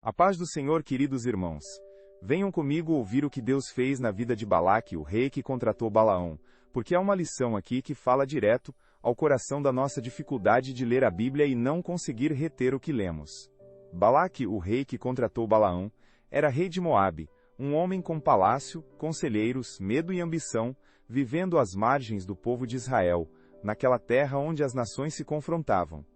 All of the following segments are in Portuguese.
A paz do Senhor, queridos irmãos. Venham comigo ouvir o que Deus fez na vida de Balaque, o rei que contratou Balaão, porque há uma lição aqui que fala direto ao coração da nossa dificuldade de ler a Bíblia e não conseguir reter o que lemos. Balaque, o rei que contratou Balaão, era rei de Moabe, um homem com palácio, conselheiros, medo e ambição, vivendo às margens do povo de Israel, naquela terra onde as nações se confrontavam.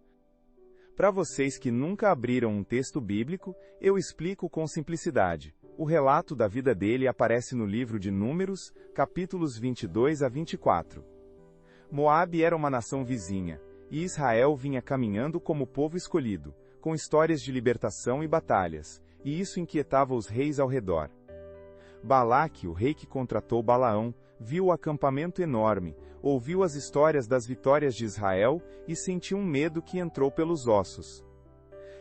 Para vocês que nunca abriram um texto bíblico, eu explico com simplicidade. O relato da vida dele aparece no livro de Números, capítulos 22 a 24. Moabe era uma nação vizinha, e Israel vinha caminhando como povo escolhido, com histórias de libertação e batalhas, e isso inquietava os reis ao redor. Balaque, o rei que contratou Balaão, viu o acampamento enorme, ouviu as histórias das vitórias de Israel e sentiu um medo que entrou pelos ossos.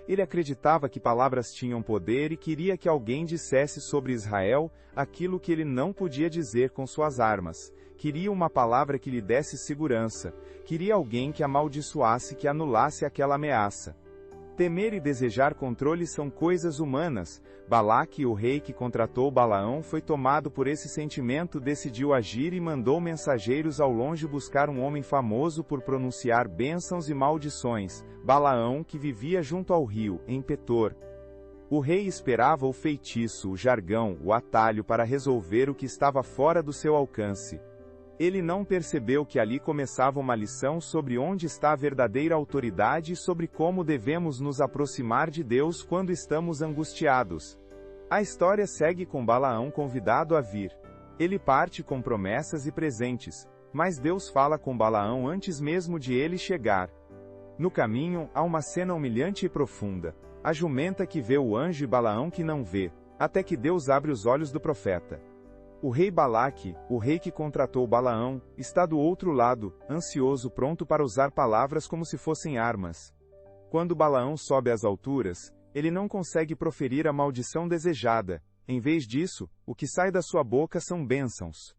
Ele acreditava que palavras tinham poder e queria que alguém dissesse sobre Israel aquilo que ele não podia dizer com suas armas. Queria uma palavra que lhe desse segurança. Queria alguém que amaldiçoasse, que anulasse aquela ameaça. Temer e desejar controle são coisas humanas. Balaque, o rei que contratou Balaão, foi tomado por esse sentimento, decidiu agir e mandou mensageiros ao longe buscar um homem famoso por pronunciar bênçãos e maldições, Balaão, que vivia junto ao rio, em Petor. O rei esperava o feitiço, o jargão, o atalho para resolver o que estava fora do seu alcance. Ele não percebeu que ali começava uma lição sobre onde está a verdadeira autoridade e sobre como devemos nos aproximar de Deus quando estamos angustiados. A história segue com Balaão convidado a vir. Ele parte com promessas e presentes, mas Deus fala com Balaão antes mesmo de ele chegar. No caminho, há uma cena humilhante e profunda. A jumenta que vê o anjo e Balaão que não vê, até que Deus abre os olhos do profeta. O rei Balaque, o rei que contratou Balaão, está do outro lado, ansioso, pronto para usar palavras como se fossem armas. Quando Balaão sobe às alturas, ele não consegue proferir a maldição desejada. Em vez disso, o que sai da sua boca são bênçãos.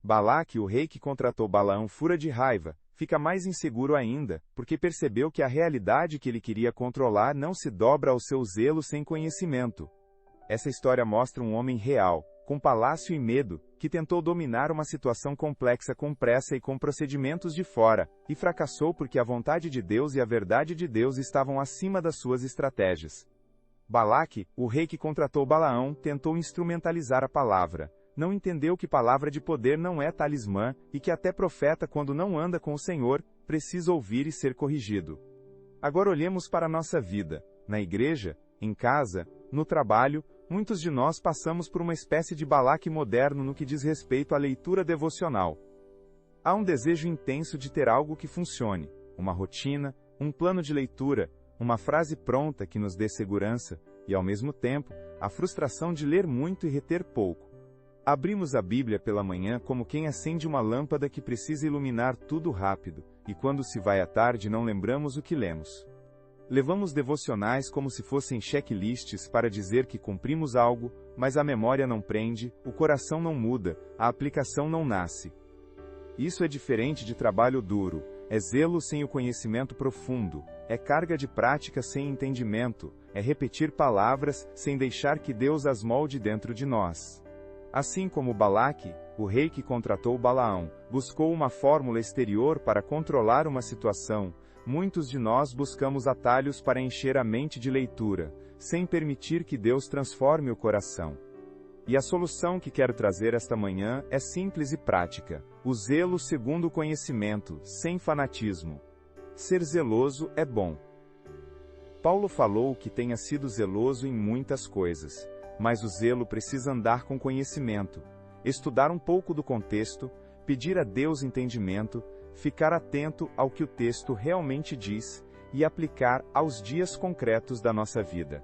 Balaque, o rei que contratou Balaão, fura de raiva, fica mais inseguro ainda, porque percebeu que a realidade que ele queria controlar não se dobra ao seu zelo sem conhecimento. Essa história mostra um homem real, com palácio e medo, que tentou dominar uma situação complexa com pressa e com procedimentos de fora, e fracassou porque a vontade de Deus e a verdade de Deus estavam acima das suas estratégias. Balaque, o rei que contratou Balaão, tentou instrumentalizar a palavra. Não entendeu que palavra de poder não é talismã, e que até profeta, quando não anda com o Senhor, precisa ouvir e ser corrigido. Agora olhemos para a nossa vida. Na igreja, em casa, no trabalho, muitos de nós passamos por uma espécie de Balaque moderno no que diz respeito à leitura devocional. Há um desejo intenso de ter algo que funcione, uma rotina, um plano de leitura, uma frase pronta que nos dê segurança, e ao mesmo tempo, a frustração de ler muito e reter pouco. Abrimos a Bíblia pela manhã como quem acende uma lâmpada que precisa iluminar tudo rápido, e quando se vai à tarde não lembramos o que lemos. Levamos devocionais como se fossem checklists para dizer que cumprimos algo, mas a memória não prende, o coração não muda, a aplicação não nasce. Isso é diferente de trabalho duro, é zelo sem o conhecimento profundo, é carga de prática sem entendimento, é repetir palavras sem deixar que Deus as molde dentro de nós. Assim como Balaque, o rei que contratou Balaão, buscou uma fórmula exterior para controlar uma situação, muitos de nós buscamos atalhos para encher a mente de leitura, sem permitir que Deus transforme o coração. E a solução que quero trazer esta manhã é simples e prática: o zelo segundo o conhecimento, sem fanatismo. Ser zeloso é bom. Paulo falou que tenha sido zeloso em muitas coisas, mas o zelo precisa andar com conhecimento, estudar um pouco do contexto, pedir a Deus entendimento, ficar atento ao que o texto realmente diz e aplicar aos dias concretos da nossa vida.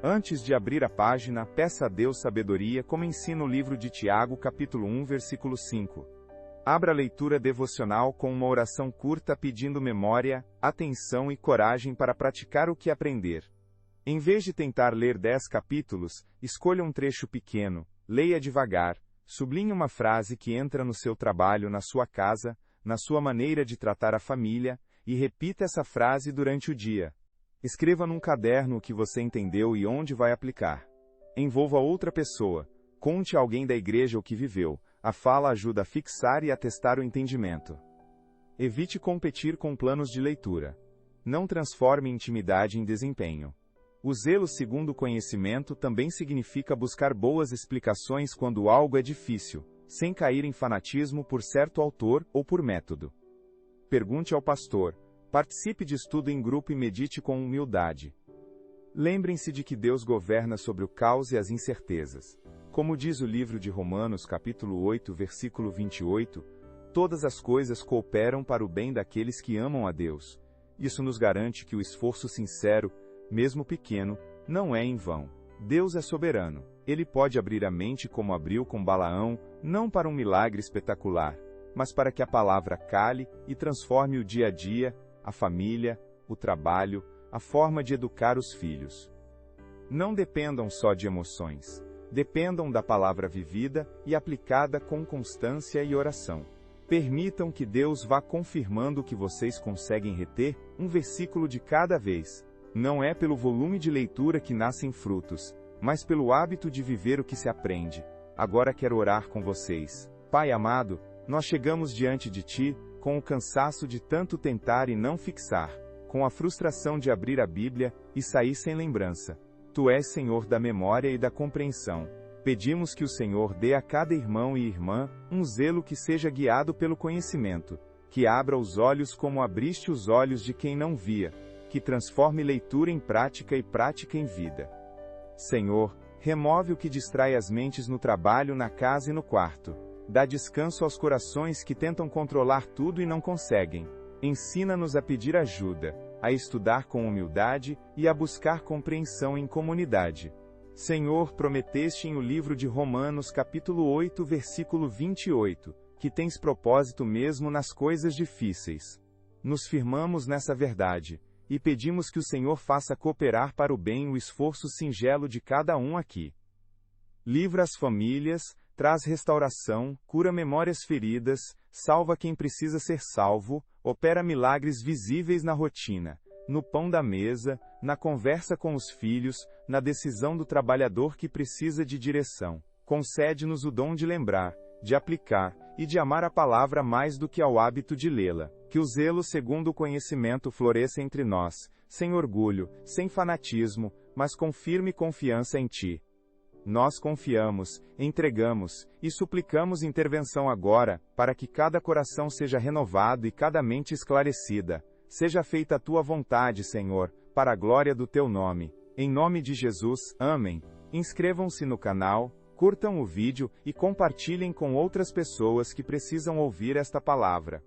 Antes de abrir a página, peça a Deus sabedoria, como ensina o livro de Tiago, capítulo 1, versículo 5. Abra a leitura devocional com uma oração curta pedindo memória, atenção e coragem para praticar o que aprender. Em vez de tentar ler 10 capítulos, escolha um trecho pequeno, leia devagar, sublinhe uma frase que entra no seu trabalho, na sua casa, na sua maneira de tratar a família, e repita essa frase durante o dia. Escreva num caderno o que você entendeu e onde vai aplicar. Envolva outra pessoa. Conte a alguém da igreja o que viveu. A fala ajuda a fixar e a testar o entendimento. Evite competir com planos de leitura. Não transforme intimidade em desempenho. O zelo segundo o conhecimento também significa buscar boas explicações quando algo é difícil, sem cair em fanatismo por certo autor ou por método. Pergunte ao pastor. Participe de estudo em grupo e medite com humildade. Lembrem-se de que Deus governa sobre o caos e as incertezas. Como diz o livro de Romanos, capítulo 8, versículo 28, todas as coisas cooperam para o bem daqueles que amam a Deus. Isso nos garante que o esforço sincero, mesmo pequeno, não é em vão. Deus é soberano. Ele pode abrir a mente como abriu com Balaão, não para um milagre espetacular, mas para que a palavra cale e transforme o dia a dia, a família, o trabalho, a forma de educar os filhos. Não dependam só de emoções. Dependam da palavra vivida e aplicada com constância e oração. Permitam que Deus vá confirmando que vocês conseguem reter um versículo de cada vez. Não é pelo volume de leitura que nascem frutos, mas pelo hábito de viver o que se aprende. Agora quero orar com vocês. Pai amado, nós chegamos diante de Ti, com o cansaço de tanto tentar e não fixar, com a frustração de abrir a Bíblia e sair sem lembrança. Tu és Senhor da memória e da compreensão. Pedimos que o Senhor dê a cada irmão e irmã um zelo que seja guiado pelo conhecimento, que abra os olhos como abriste os olhos de quem não via, que transforme leitura em prática e prática em vida. Senhor, remove o que distrai as mentes no trabalho, na casa e no quarto. Dá descanso aos corações que tentam controlar tudo e não conseguem. Ensina-nos a pedir ajuda, a estudar com humildade e a buscar compreensão em comunidade. Senhor, prometeste em o livro de Romanos capítulo 8, versículo 28, que tens propósito mesmo nas coisas difíceis. Nos firmamos nessa verdade, e pedimos que o Senhor faça cooperar para o bem o esforço singelo de cada um aqui. Livra as famílias, traz restauração, cura memórias feridas, salva quem precisa ser salvo, opera milagres visíveis na rotina, no pão da mesa, na conversa com os filhos, na decisão do trabalhador que precisa de direção. Concede-nos o dom de lembrar, de aplicar e de amar a palavra mais do que ao hábito de lê-la. Que o zelo segundo o conhecimento floresça entre nós, sem orgulho, sem fanatismo, mas com firme confiança em Ti. Nós confiamos, entregamos e suplicamos intervenção agora, para que cada coração seja renovado e cada mente esclarecida. Seja feita a Tua vontade, Senhor, para a glória do Teu nome. Em nome de Jesus, amém. Inscrevam-se no canal, curtam o vídeo e compartilhem com outras pessoas que precisam ouvir esta palavra.